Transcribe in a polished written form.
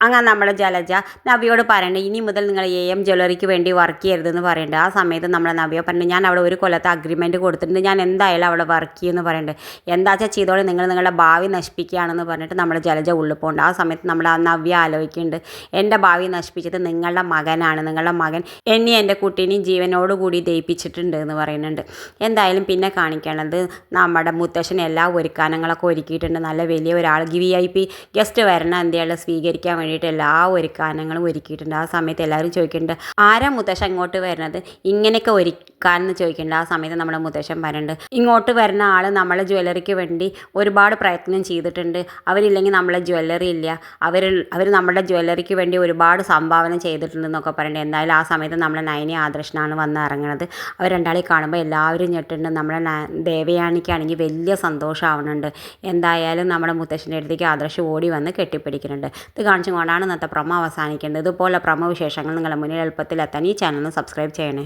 അങ്ങനെ നമ്മുടെ ജലജ നവ്യയോട് പറയുന്നുണ്ട് ഇനി മുതൽ നിങ്ങൾ AM ജ്വല്ലറിക്ക് വേണ്ടി വർക്ക് ചെയ്യരുതെന്ന് പറയുന്നുണ്ട്. ആ സമയത്ത് നമ്മുടെ നവ്യ പറയുന്നുണ്ട് ഞാൻ അവിടെ ഒരു കൊല്ലത്തെ അഗ്രിമെൻറ്റ് കൊടുത്തിട്ടുണ്ട്, ഞാൻ എന്തായാലും അവിടെ വർക്ക് ചെയ്യുമെന്ന് പറയുന്നുണ്ട്. എന്താ വെച്ചാൽ ചെയ്തോളെ, നിങ്ങൾ നിങ്ങളുടെ ഭാവി നശിപ്പിക്കുകയാണെന്ന് പറഞ്ഞിട്ട് നമ്മുടെ ജലജ ഉള്ളിൽ പോകുന്നുണ്ട്. ആ സമയത്ത് നമ്മുടെ ആ നവ്യ ആലോചിക്കുന്നുണ്ട് എൻ്റെ ഭാവി നശിപ്പിച്ചത് നിങ്ങളുടെ മകനാണ്, നിങ്ങളുടെ മകൻ എന്നെ എൻ്റെ കുട്ടീനെയും ജീവനോടുകൂടി ദയിപ്പിച്ചിട്ടുണ്ട് എന്ന് പറയുന്നുണ്ട്. എന്തായാലും പിന്നെ കാണിക്കണത് നമ്മുടെ മുത്തശ്ശൻ എല്ലാ ഒരുക്കാനങ്ങളൊക്കെ ഒരുക്കിയിട്ടുണ്ട്. നല്ല വലിയ ഒരാൾ VIP ഗസ്റ്റ് വരണം എന്തെങ്കിലും സ്വീകരിക്കാൻ വേണ്ടിയിട്ട് എല്ലാ ഒരുക്കാനങ്ങളും ഒരുക്കിയിട്ടുണ്ട്. ആ സമയത്ത് എല്ലാവരും ചോദിക്കുന്നുണ്ട് ആരാ മുത്തശ്ശൻ ഇങ്ങോട്ട് വരുന്നത്, ഇങ്ങനെയൊക്കെ ഒരുക്കാനെന്ന് ചോദിക്കുന്നുണ്ട്. ആ സമയത്ത് നമ്മുടെ മുത്തശ്ശൻ പറയുന്നുണ്ട് ഇങ്ങോട്ട് വരുന്ന ആൾ നമ്മളെ ജ്വല്ലറിക്ക് വേണ്ടി ഒരുപാട് പ്രയത്നം ചെയ്തിട്ടുണ്ട്, അവരില്ലെങ്കിൽ നമ്മളെ ജ്വല്ലറി ഇല്ല, അവർ നമ്മുടെ ജ്വല്ലറിക്ക് വേണ്ടി ഒരുപാട് സംഭാവന ചെയ്തിട്ടുണ്ടെന്നൊക്കെ പറയുന്നുണ്ട്. എന്തായാലും ആ സമയത്ത് നമ്മളെ നയനി ആദർശനാണ് വന്ന് ഇറങ്ങുന്നത്. അവർ രണ്ടാളെ കാണുമ്പോൾ എല്ലാവരും ഞെട്ടുന്നുണ്ട്. നമ്മളെ ദേവയാനിക്കാണെങ്കിൽ വലിയ സന്തോഷമാവുന്നുണ്ട്. എന്തായാലും നമ്മുടെ മുത്തശ്ശൻ്റെ അടുത്തേക്ക് ആദർശ് ഓടി വന്ന് കെട്ടിപ്പിടിക്കുന്നുണ്ട്. ഇത് കാണിച്ചുകൊണ്ടാണ് ഇന്നത്തെ പ്രൊമോ അവസാനിക്കേണ്ടത്. ഇതുപോലെ പ്രൊമോ വിശേഷങ്ങൾ നിങ്ങളുടെ മുന്നിൽ എളുപ്പത്തിൽ എത്താൻ ഈ ചാനൽ സബ്സ്ക്രൈബ് ചെയ്യണേ.